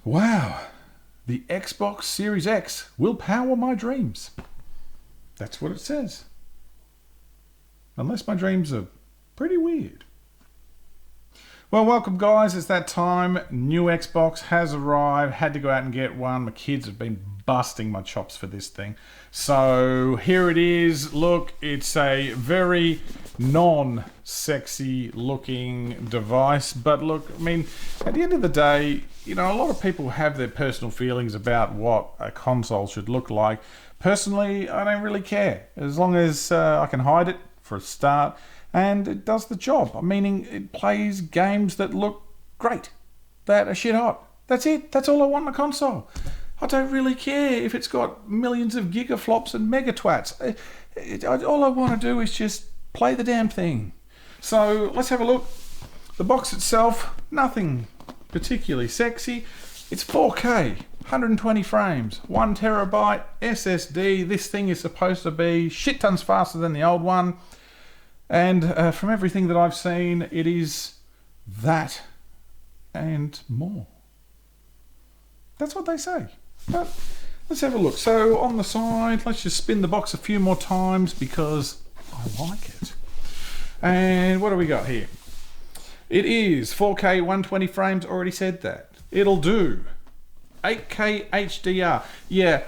Wow, the Xbox Series X will power my dreams. That's what it says. Unless my dreams are pretty weird. Well, welcome guys, it's that time. New Xbox has arrived. Had to go out and get one. My kids have been busting my chops for this thing. So here it is. Look, it's a very non-sexy looking device. But look, I mean, at the end of the day, you know, a lot of people have their personal feelings about what a console should look like. Personally, I don't really care. As long as I can hide it for a start. And it does the job, meaning it plays games that look great, that are shit hot. That's it. That's all I want in a console. I don't really care if it's got millions of gigaflops and megatwats. All I want to do is just play the damn thing. So let's have a look. The box itself, nothing particularly sexy. It's 4K, 120 frames, 1 terabyte SSD. This thing is supposed to be shit tons faster than the old one. And from everything that I've seen, it is that and more. That's what they say. But let's have a look. So on the side, let's just spin the box a few more times because I like it. And what do we got here? It is 4K 120 frames, already said that. It'll do 8K HDR. Yeah,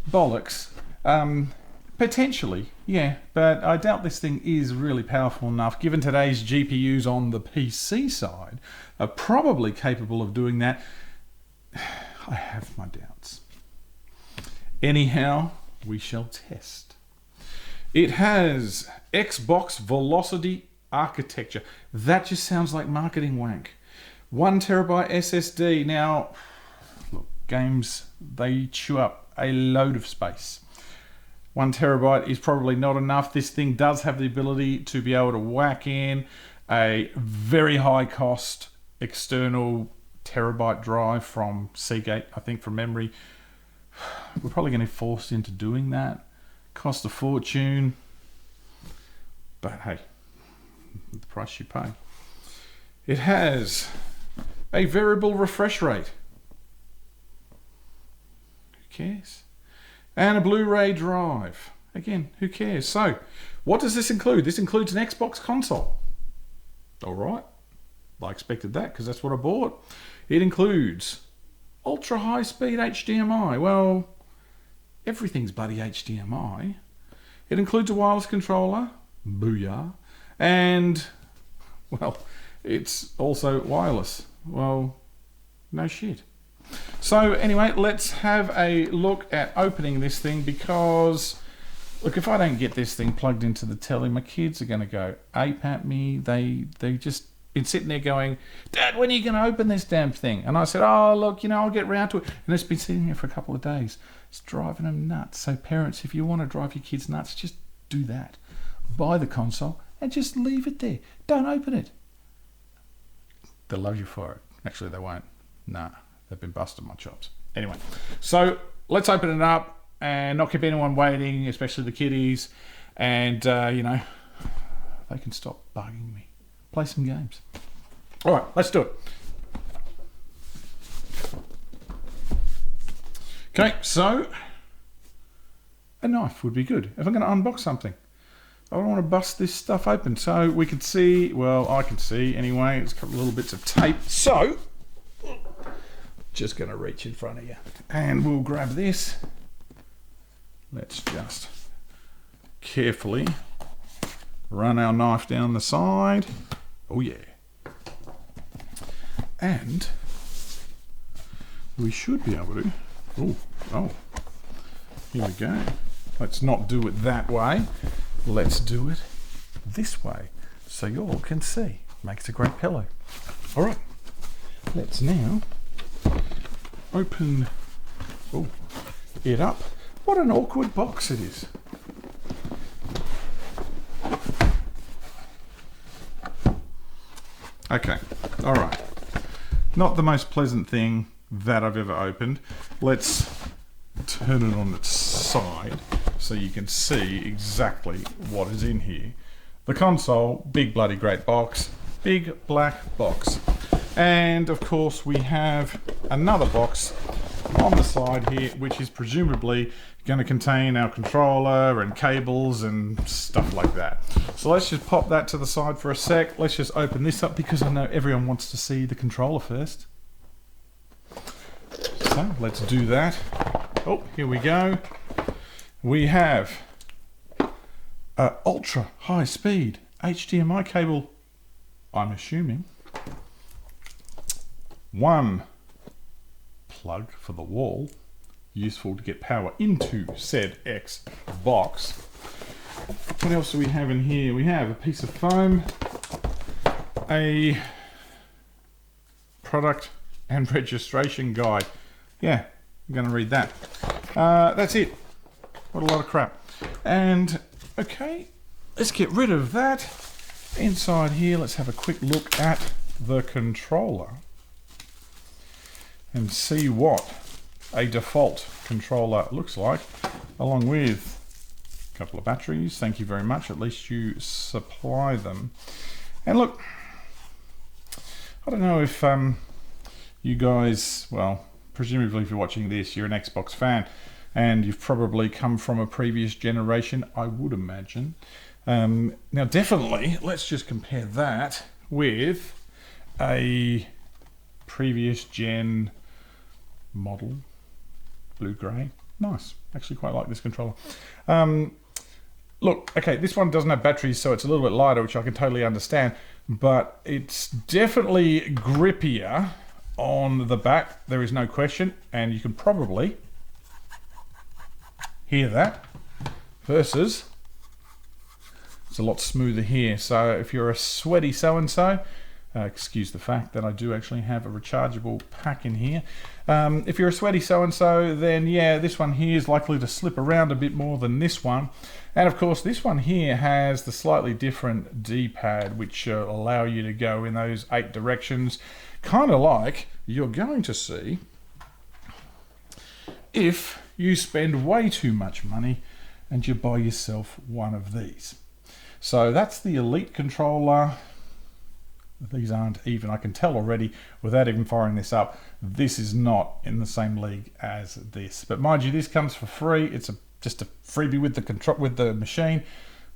bollocks. Potentially, yeah, but I doubt this thing is really powerful enough. Given today's GPUs on the PC side are probably capable of doing that. I have my doubts. Anyhow, we shall test. It has Xbox Velocity architecture. That just sounds like marketing wank. 1 terabyte SSD. Now, look, games, they chew up a load of space. 1 terabyte is probably not enough. This thing does have the ability to be able to whack in a very high cost external terabyte drive from Seagate, I think, from memory. We're probably going to be forced into doing that. Cost a fortune. But hey, the price you pay. It has a variable refresh rate. Who cares? And a Blu-ray drive. Again, who cares? So, what does this include? This includes an Xbox console. All right. I expected that because that's what I bought. It includes ultra high speed HDMI. Well, everything's bloody HDMI. It includes a wireless controller. Booyah. And, well, it's also wireless. Well, no shit. So anyway, let's have a look at opening this thing because, look, if I don't get this thing plugged into the telly, my kids are going to go ape at me. They just been sitting there going, Dad, when are you going to open this damn thing? And I said, oh, look, you know, I'll get round to it. And it's been sitting there for a couple of days. It's driving them nuts. So parents, if you want to drive your kids nuts, just do that. Buy the console and just leave it there. Don't open it. They'll love you for it. Actually, they won't. Nah. They've been busting my chops. Anyway, so let's open it up and not keep anyone waiting, especially the kiddies. And, you know, they can stop bugging me. Play some games. All right, let's do it. Okay, so a knife would be good if I'm going to unbox something. I don't want to bust this stuff open. So we can see, well, I can see anyway. It's a couple of little bits of tape. So just going to reach in front of you and we'll grab this. Let's just carefully run our knife down the side. Oh yeah. And we should be able to, oh, here we go. Let's not do it that way. Let's do it this way so you all can see. Makes a great pillow. All right, let's now open it up. What an awkward box it is. Okay, all right. Not the most pleasant thing that I've ever opened. Let's turn it on its side so you can see exactly what is in here. The console, big bloody great box, big black box. And of course we have another box on the side here, which is presumably going to contain our controller and cables and stuff like that. So let's just pop that to the side for a sec. Let's just open this up because I know everyone wants to see the controller first. So let's do that. Oh, here we go. We have an ultra high speed HDMI cable, I'm assuming. One plug for the wall, useful to get power into said X box. What else do we have in here? We have a piece of foam, a product and registration guide. Yeah, I'm going to read that. That's it. What a lot of crap. And okay, let's get rid of that. Inside here, let's have a quick look at the controller and see what a default controller looks like, along with a couple of batteries. Thank you very much. At least you supply them. And look, I don't know if you guys, well, presumably if you're watching this, you're an Xbox fan and you've probably come from a previous generation, I would imagine. Now definitely, let's just compare that with a previous gen model, blue-grey. Nice, actually quite like this controller. Look, okay, this one doesn't have batteries, so it's a little bit lighter, which I can totally understand, but it's definitely grippier on the back, there is no question, and you can probably hear that, versus it's a lot smoother here. So if you're a sweaty so-and-so, excuse the fact that I do actually have a rechargeable pack in here. If you're a sweaty so-and-so, then yeah, this one here is likely to slip around a bit more than this one. And of course, this one here has the slightly different D-pad, which allow you to go in those 8 directions, kind of like you're going to see if you spend way too much money and you buy yourself one of these. So that's the Elite controller. These aren't even, I can tell already without even firing this up, this is not in the same league as this. But mind you, this comes for free. It's just a freebie with the machine.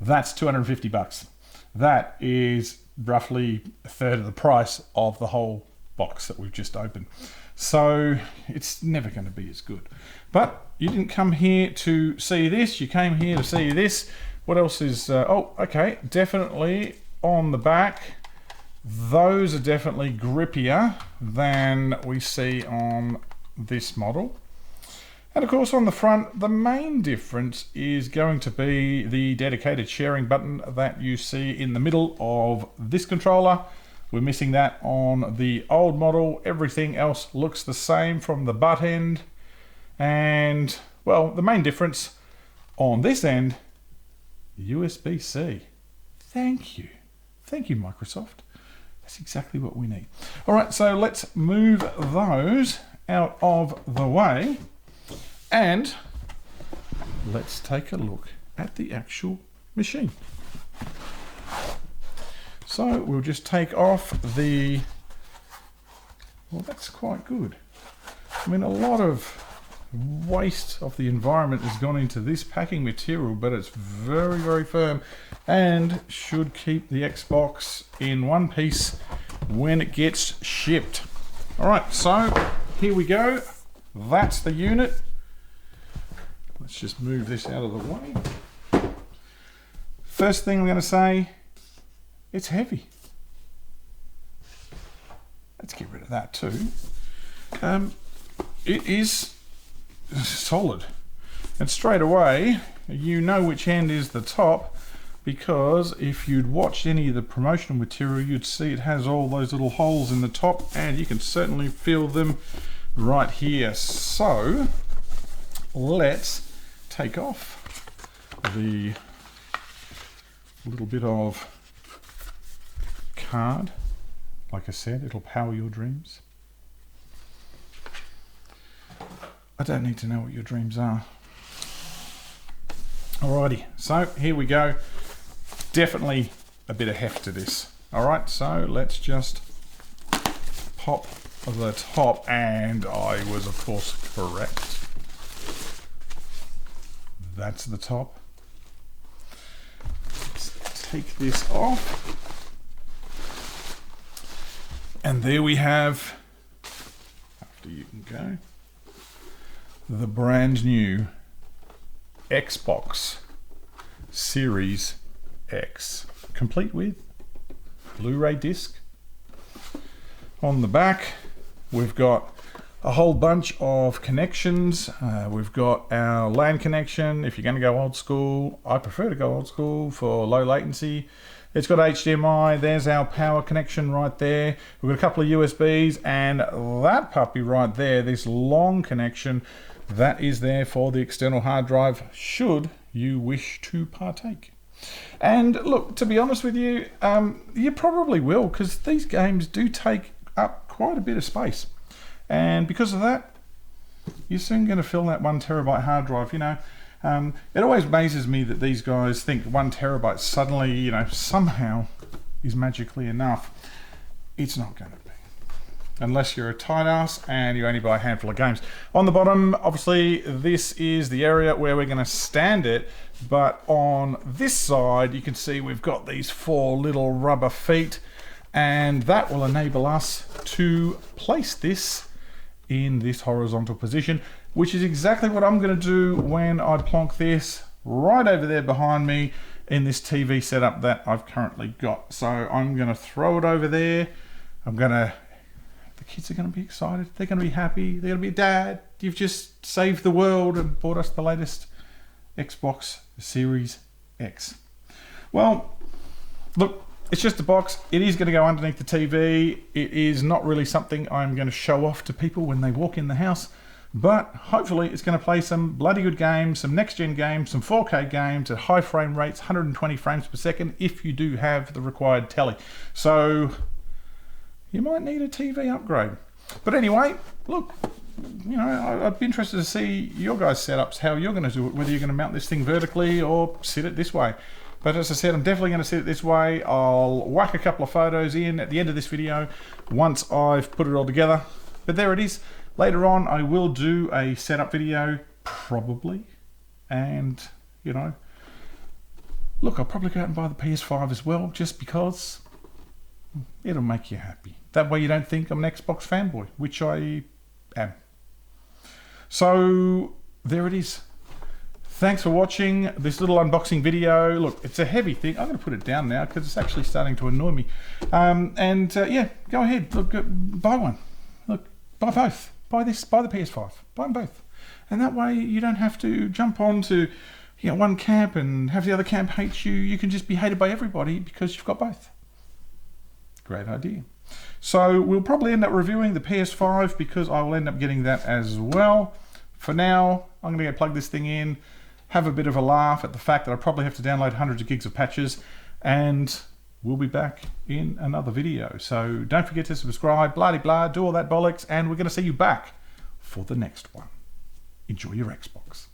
That's 250 bucks. That is roughly a third of the price of the whole box that we've just opened. So it's never going to be as good. But you didn't come here to see this, you came here to see this. What else is, oh, okay, definitely on the back, those are definitely grippier than we see on this model. And of course on the front, the main difference is going to be the dedicated sharing button that you see in the middle of this controller. We're missing that on the old model. Everything else looks the same from the butt end. And well, the main difference on this end, USB-C. Thank you. Thank you, Microsoft. That's exactly what we need. All right, so let's move those out of the way and let's take a look at the actual machine. So we'll just take off the, well, that's quite good. I mean, a lot of waste of the environment has gone into this packing material, but it's very, very firm and should keep the Xbox in one piece when it gets shipped. All right, so here we go. That's the unit. Let's just move this out of the way. First thing I'm going to say, it's heavy. Let's get rid of that too. It is solid. And straight away, you know which end is the top, because if you'd watched any of the promotional material, you'd see it has all those little holes in the top, and you can certainly feel them right here. So let's take off the little bit of card. Like I said, it'll power your dreams. I don't need to know what your dreams are. Alrighty, so here we go. Definitely a bit of heft to this. Alright, so let's just pop the top, and I was of course correct. That's the top. Let's take this off. And there we have, after you can go, the brand new Xbox Series X, complete with Blu-ray disc. On the back, we've got a whole bunch of connections. We've got our LAN connection. If you're going to go old school, I prefer to go old school for low latency. It's got HDMI. There's our power connection right there. We've got a couple of USBs, and that puppy right there, this long connection, that is there for the external hard drive should you wish to partake. And look, to be honest with you, you probably will, because these games do take up quite a bit of space. And because of that, you're soon going to fill that 1 terabyte hard drive. You know, it always amazes me that these guys think 1 terabyte suddenly, you know, somehow is magically enough. It's not going to be. Unless you're a tight ass and you only buy a handful of games. On the bottom, obviously, this is the area where we're going to stand it. But on this side, you can see we've got these 4 little rubber feet. And that will enable us to place this in this horizontal position, which is exactly what I'm going to do when I plonk this right over there behind me in this TV setup that I've currently got. So I'm going to throw it over there. The kids are going to be excited. They're going to be happy. They're going to be, Dad, you've just saved the world and bought us the latest Xbox Series X. Well, look, it's just a box. It is going to go underneath the TV. It is not really something I'm going to show off to people when they walk in the house, but hopefully it's going to play some bloody good games, some next-gen games, some 4K games at high frame rates, 120 frames per second, if you do have the required telly. So you might need a TV upgrade. But anyway, look, you know, I'd be interested to see your guys' setups, how you're going to do it, whether you're going to mount this thing vertically or sit it this way. But as I said, I'm definitely going to sit it this way. I'll whack a couple of photos in at the end of this video once I've put it all together. But there it is. Later on, I will do a setup video, probably. And, you know, look, I'll probably go out and buy the PS5 as well, just because it'll make you happy. That way you don't think I'm an Xbox fanboy, which I am. So, there it is. Thanks for watching this little unboxing video. Look, it's a heavy thing. I'm going to put it down now because it's actually starting to annoy me. Yeah, go ahead. Look, buy one. Look, buy both. Buy this, buy the PS5. Buy them both. And that way you don't have to jump on to, you know, one camp and have the other camp hate you. You can just be hated by everybody because you've got both. Great idea. So we'll probably end up reviewing the PS5 because I will end up getting that as well. For now, I'm going to plug this thing in, have a bit of a laugh at the fact that I probably have to download hundreds of gigs of patches, and we'll be back in another video. So don't forget to subscribe, blah de blah, do all that bollocks, and we're going to see you back for the next one. Enjoy your Xbox.